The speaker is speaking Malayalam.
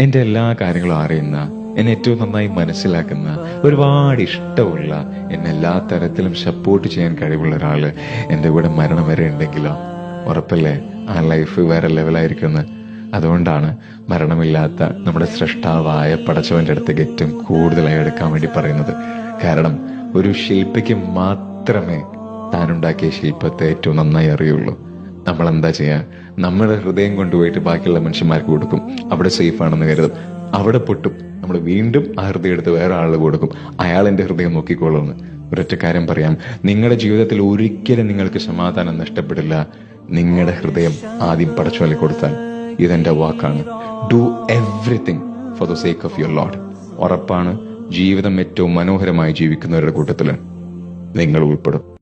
എന്റെ എല്ലാ കാര്യങ്ങളും അറിയുന്ന, എന്നെ ഏറ്റവും നന്നായി മനസ്സിലാക്കുന്ന, ഒരുപാട് ഇഷ്ടമുള്ള, എന്നെ എല്ലാ തരത്തിലും സപ്പോർട്ട് ചെയ്യാൻ കഴിവുള്ള ഒരാള് എന്റെ കൂടെ മരണം വരെ ഉണ്ടെങ്കിലോ ഉറപ്പല്ലേ ആ ലൈഫ് വേറെ ലെവലായിരിക്കുന്നത്. അതുകൊണ്ടാണ് മരണമില്ലാത്ത നമ്മുടെ സൃഷ്ടാവായ പടച്ചവന്റെ അടുത്തേക്ക് ഏറ്റവും കൂടുതലായി എടുക്കാൻ വേണ്ടി പറയുന്നത്. കാരണം ഒരു ശില്പിക്ക് മാത്രമേ താനുണ്ടാക്കിയ ശില്പത്തെ ഏറ്റവും നന്നായി അറിയുള്ളൂ. നമ്മൾ എന്താ ചെയ്യാ? നമ്മുടെ ഹൃദയം കൊണ്ടുപോയിട്ട് ബാക്കിയുള്ള മനുഷ്യന്മാർക്ക് കൊടുക്കും. അവിടെ സേഫ് ആണെന്ന് കരുതും. അവിടെ പൊട്ടും. നമ്മൾ വീണ്ടും ആ ഹൃദയം എടുത്ത് വേറെ ആളിന് കൊടുക്കും. അയാൾ എന്റെ ഹൃദയം നോക്കിക്കോളുമെന്ന്. ഒരൊറ്റ കാര്യം പറയാം, നിങ്ങളുടെ ജീവിതത്തിൽ ഒരിക്കലും നിങ്ങൾക്ക് സമാധാനം നഷ്ടപ്പെടില്ല നിങ്ങളുടെ ഹൃദയം ആദ്യം പടച്ചവനിൽ കൊടുത്താൽ. ഇതെന്റെ വാക്കാണ്. Do everything for the sake of your Lord. ഉറപ്പാണ് ജീവിതം ഏറ്റവും മനോഹരമായി ജീവിക്കുന്നവരുടെ കൂട്ടത്തില് നിങ്ങൾ ഉൾപ്പെടും.